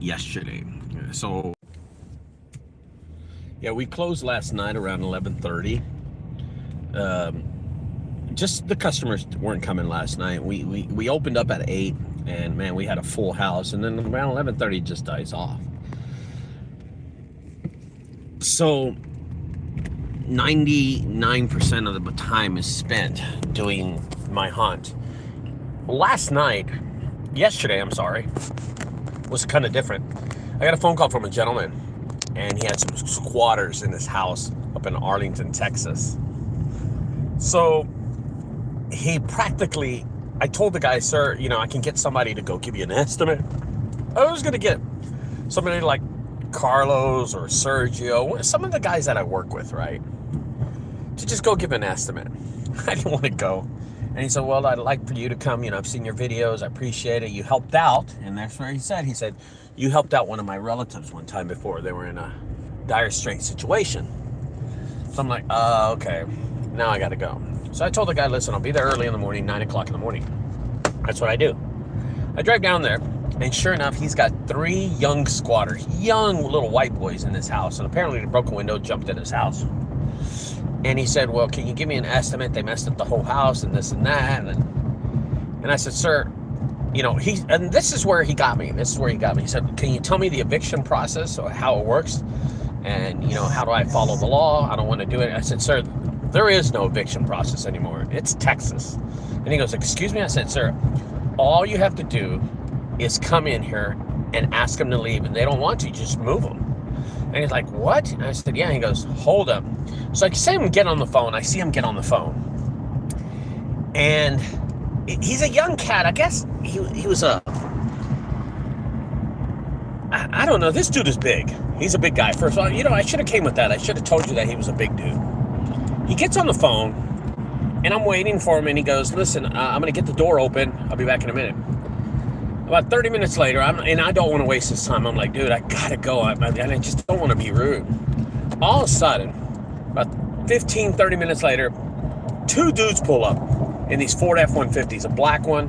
yesterday. So yeah, we closed last night around 11:30. Just the customers weren't coming last night. We opened up at 8, and man, we had a full house, and then around 11:30 it just dies off. So 99% of the time is spent doing my hunt. Yesterday, was kind of different. I got a phone call from a gentleman, and he had some squatters in his house up in Arlington, Texas. So I told the guy, sir, I can get somebody to go give you an estimate. I was going to get somebody like Carlos or Sergio, some of the guys that I work with, right, to just go give an estimate. I didn't want to go. And he said, well, I'd like for you to come. I've seen your videos. I appreciate it. You helped out. And that's where he said, you helped out one of my relatives one time before. They were in a dire straight situation. So I'm like, okay, now I got to go. So I told the guy, listen, I'll be there early in the morning, 9 o'clock in the morning. That's what I do. I drive down there, and sure enough, he's got 3 young squatters, young little white boys in his house. And apparently the broken window jumped in his house. And he said, well, can you give me an estimate? They messed up the whole house and this and that. And I said, sir, and this is where he got me. He said, can you tell me the eviction process or how it works? And, how do I follow the law? I don't want to do it. I said, sir, there is no eviction process anymore. It's Texas. And he goes, excuse me? I said, sir, all you have to do is come in here and ask them to leave. And they don't want to, just move them. And he's like, what? And I said, yeah. And he goes, hold up. So I see him get on the phone. And he's a young cat. I guess he was I don't know. This dude is big. He's a big guy. First of all, I should have came with that. I should have told you that he was a big dude. He gets on the phone, and I'm waiting for him, and he goes, listen, I'm going to get the door open. I'll be back in a minute. About 30 minutes later, and I don't want to waste his time. I'm like, dude, I got to go. And I just don't want to be rude. All of a sudden, about 15, 30 minutes later, 2 dudes pull up in these Ford F-150s, a black one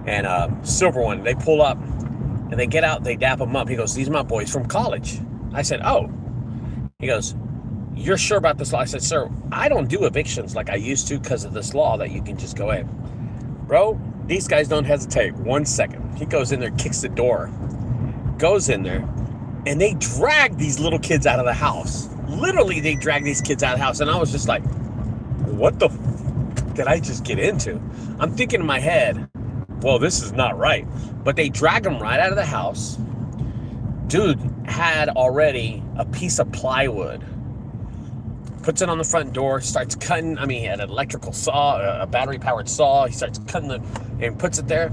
and a silver one. They pull up, and they get out, they dap them up. He goes, these are my boys from college. I said, oh. He goes, you're sure about this law? I said, sir, I don't do evictions like I used to because of this law that you can just go in. Bro, these guys don't hesitate 1 second. He goes in there, kicks the door, goes in there, and they drag these little kids out of the house. Literally, they drag these kids out of the house. And I was just like, what the did I just get into? I'm thinking in my head, well, this is not right. But they drag them right out of the house. Dude had already a piece of plywood, puts it on the front door, starts cutting. He had an electrical saw, a battery-powered saw. He starts cutting it and puts it there.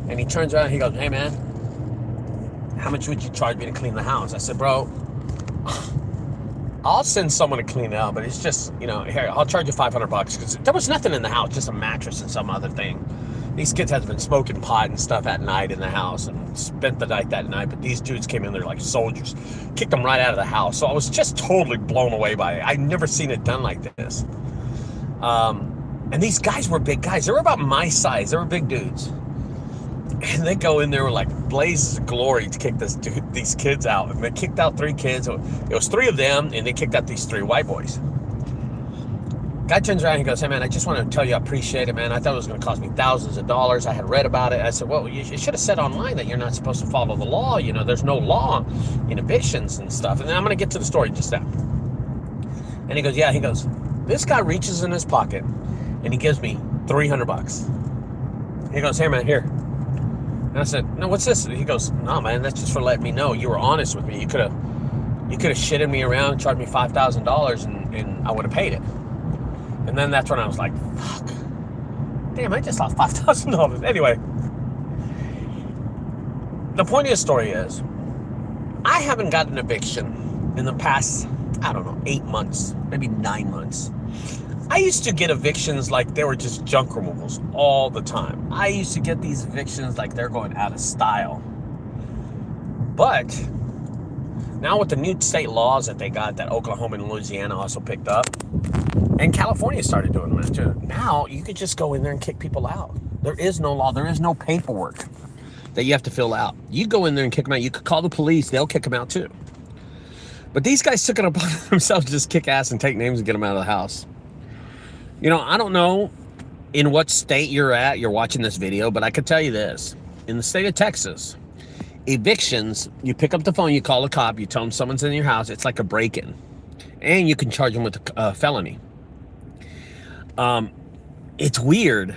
And he turns around and he goes, hey, man, how much would you charge me to clean the house? I said, bro, I'll send someone to clean it out, but it's just, here, I'll charge you $500 because there was nothing in the house, just a mattress and some other thing. These kids had been smoking pot and stuff at night in the house and spent the night that night, but these dudes came in there like soldiers, kicked them right out of the house. So I was just totally blown away by it. I'd never seen it done like this. And these guys were big guys. They were about my size. They were big dudes. And they go in there with like blazes of glory to kick these kids out. And they kicked out 3 kids. It was 3 of them, and they kicked out these 3 white boys. Guy turns around and he goes, hey, man, I just want to tell you I appreciate it, man. I thought it was going to cost me thousands of dollars. I had read about it. I said, well, you should have said online that you're not supposed to follow the law. There's no law in evictions and stuff. And then I'm going to get to the story just now. And he goes, yeah. He goes, this guy reaches in his pocket, and he gives me $300. He goes, hey, man, here. And I said, no, what's this? He goes, no, man, that's just for letting me know you were honest with me. You could have shitted me around, charged me $5,000, and I would have paid it. And then that's when I was like, fuck. Damn, I just lost $5,000. Anyway, the point of the story is, I haven't got an eviction in the past, 8 months, maybe 9 months. I used to get evictions like they were just junk removals all the time. I used to get these evictions like they're going out of style. But now with the new state laws that they got, that Oklahoma and Louisiana also picked up, and California started doing that too. Now you could just go in there and kick people out. There is no law. There is no paperwork. that you have to fill out. You go in there and kick them out. You could call the police. They'll kick them out too. But these guys took it upon themselves to just kick ass and take names and get them out of the house. You know, I don't know in what state you're watching this video, but I could tell you this. In the state of Texas, evictions, you pick up the phone, you call a cop, you tell them someone's in your house. It's like a break-in. And you can charge them with a felony. It's weird,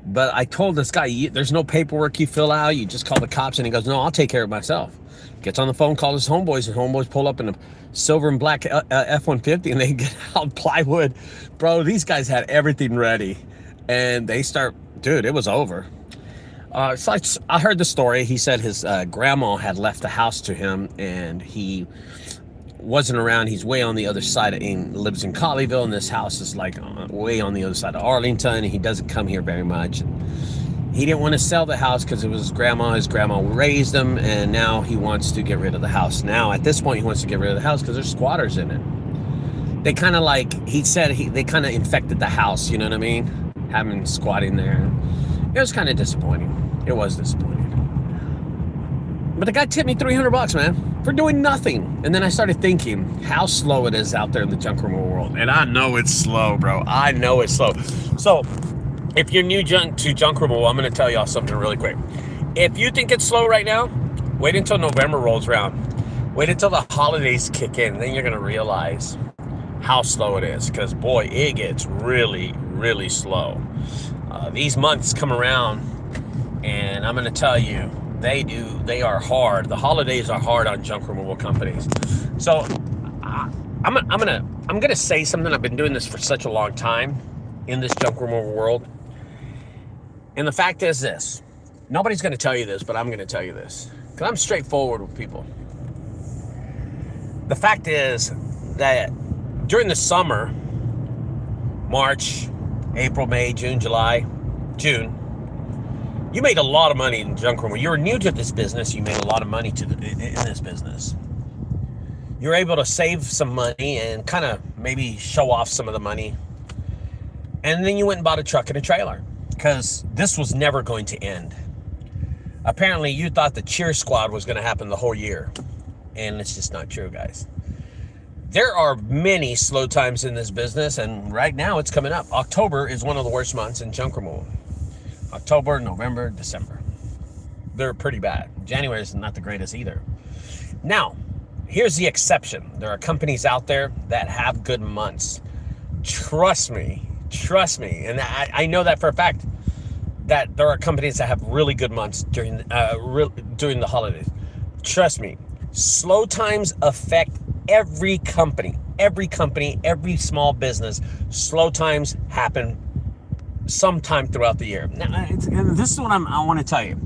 but I told this guy, there's no paperwork you fill out. You just call the cops, and he goes, no, I'll take care of myself. Gets on the phone, calls his homeboys. His homeboys pull up in a silver and black F-150, and they get out plywood. Bro, these guys had everything ready, and they start, dude, it was over. So I heard the story. He said his grandma had left the house to him, and he wasn't around. He's way on the other side lives in Colleyville, and this house is like way on the other side of Arlington, and he doesn't come here very much. He didn't want to sell the house because it was his grandma. His grandma raised him, and now he wants to get rid of the house. Now, at this point, he wants to get rid of the house because there's squatters in it. They kind of like, he said, they kind of infected the house, you know what I mean? Having squatting there. It was kind of disappointing. It was disappointing. But the guy tipped me $300, man, for doing nothing. And then I started thinking how slow it is out there in the junk removal world. And I know it's slow, bro. I know it's slow. So if you're new to junk removal, I'm going to tell y'all something really quick. If you think it's slow right now, wait until November rolls around. Wait until the holidays kick in. Then you're going to realize how slow it is. Because, boy, it gets really, really slow. These months come around, and I'm going to tell you, they are hard. The holidays are hard on junk removal companies. So I'm gonna say something. I've been doing this for such a long time in this junk removal world. And the fact is this. Nobody's gonna tell you this, but I'm gonna tell you this. Because I'm straightforward with people. The fact is that during the summer, March, April, May, June, July, June, you made a lot of money in junk removal. You were new to this business. You made a lot of money in this business. You're able to save some money and kind of maybe show off some of the money. And then you went and bought a truck and a trailer because this was never going to end. Apparently, you thought the cheer squad was going to happen the whole year. And it's just not true, guys. There are many slow times in this business, and right now it's coming up. October is one of the worst months in junk removal. October, November, December. They're pretty bad. January is not the greatest either. Now, here's the exception. There are companies out there that have good months. Trust me. And I know that for a fact, that there are companies that have really good months during the holidays. Trust me. Slow times affect every company, every small business. Slow times happen sometime throughout the year. Now, and this is what I want to tell you.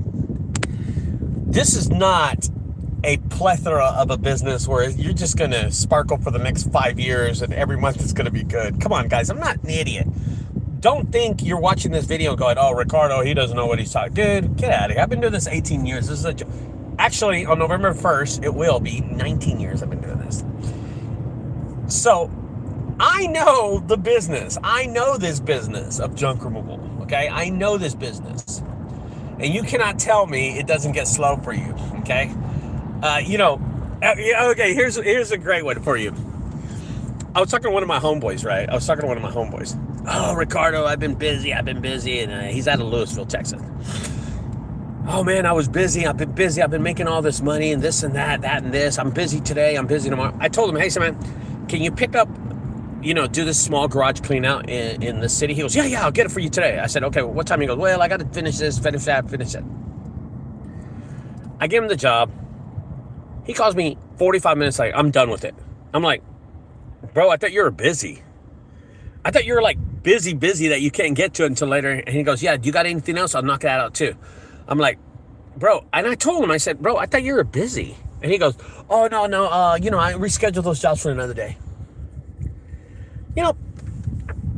This is not a plethora of a business where you're just going to sparkle for the next 5 years and every month it's going to be good. Come on, guys. I'm not an idiot. Don't think you're watching this video and going, oh, Ricardo, he doesn't know what he's talking. Dude, get out of here. I've been doing this 18 years. This is a joke. Actually, on November 1st, it will be 19 years I've been doing this. So, I know the business. I know this business of junk removal, okay? I know this business. And you cannot tell me it doesn't get slow for you, okay? Okay, here's a great one for you. I was talking to one of my homeboys, right? Oh, Ricardo, I've been busy, and he's out of Lewisville, Texas. Oh, man, I was busy. I've been making all this money and this and that and this. I'm busy today. I'm busy tomorrow. I told him, hey, man, can you pick up, do this small garage clean out in the city? He goes, yeah, I'll get it for you today. I said, okay, well, what time? He goes, well, I got to finish this, finish that, finish it. I give him the job. He calls me 45 minutes later. I'm done with it. I'm like, bro, I thought you were busy. I thought you were like busy that you can't get to it until later. And he goes, yeah, do you got anything else? I'll knock that out too. I'm like, bro, and I told him, I said, bro, I thought you were busy. And he goes, oh, no, I rescheduled those jobs for another day.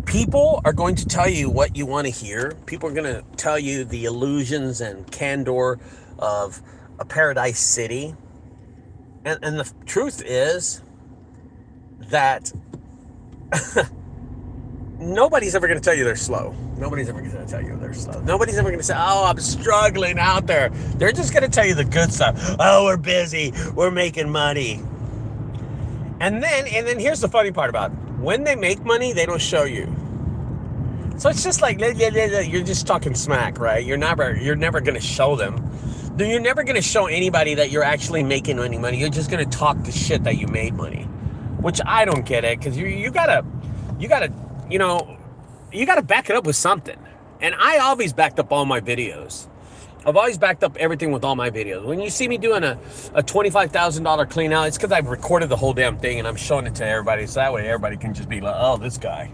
People are going to tell you what you want to hear. People are going to tell you the illusions and candor of a paradise city. And the truth is that nobody's ever going to tell you they're slow. Nobody's ever going to tell you they're slow. Nobody's ever going to say, oh, I'm struggling out there. They're just going to tell you the good stuff. Oh, we're busy. We're making money. And then here's the funny part about it. When they make money, they don't show you. So it's just like, you're just talking smack, right? You're never going to show them. You're never going to show anybody that you're actually making any money. You're just going to talk the shit that you made money, which I don't get it, because you gotta back it up with something. And I always backed up all my videos. I've always backed up everything with all my videos. When you see me doing a $25,000 clean out, it's because I've recorded the whole damn thing and I'm showing it to everybody. So that way everybody can just be like, oh, this guy,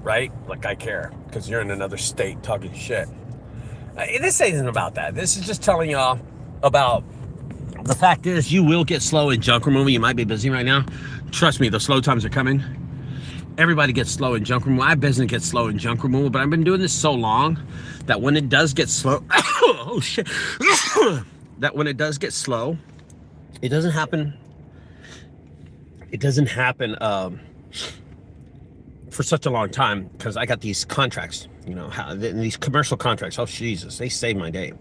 right? Like I care, because you're in another state talking shit. This isn't about that. This is just telling y'all about the fact is you will get slow in junk removal. You might be busy right now. Trust me, the slow times are coming. Everybody gets slow in junk removal. My business gets slow in junk removal, but I've been doing this so long that when it does get slow, oh shit, that when it does get slow, it doesn't happen. It doesn't happen for such a long time, because I got these contracts, these commercial contracts. Oh Jesus, they save my day.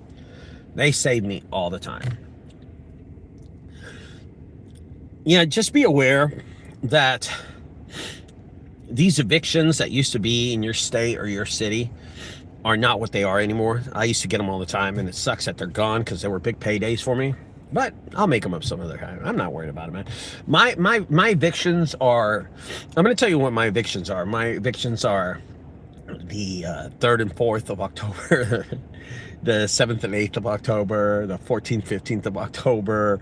They save me all the time. Just be aware that these evictions that used to be in your state or your city are not what they are anymore. I used to get them all the time, and it sucks that they're gone, because they were big paydays for me. But I'll make them up some other time. I'm not worried about it, man. My evictions are, I'm going to tell you what my evictions are. My evictions are the 3rd and 4th of October, the 7th and 8th of October, the 14th, 15th of October,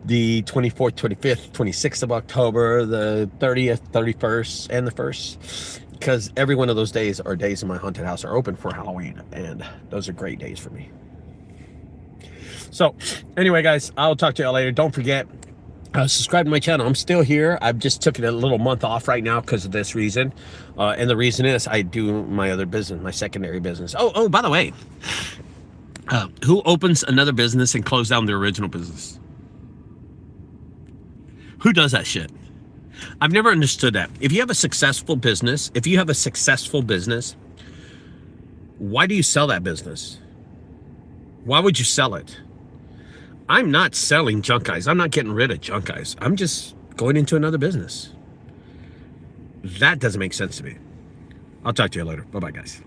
the 24th, 25th, 26th of October, the 30th, 31st, and the 1st. Because every one of those days are days in my haunted house are open for Halloween, and those are great days for me. So anyway, guys, I'll talk to y'all later. Don't forget, subscribe to my channel. I'm still here. I've just took a little month off right now because of this reason. And the reason is I do my other business, my secondary business. Oh, by the way, who opens another business and closes down their original business? Who does that shit? I've never understood that. If you have a successful business, why do you sell that business? Why would you sell it? I'm not selling Junk Guys. I'm not getting rid of Junk Guys. I'm just going into another business. That doesn't make sense to me. I'll talk to you later. Bye-bye, guys.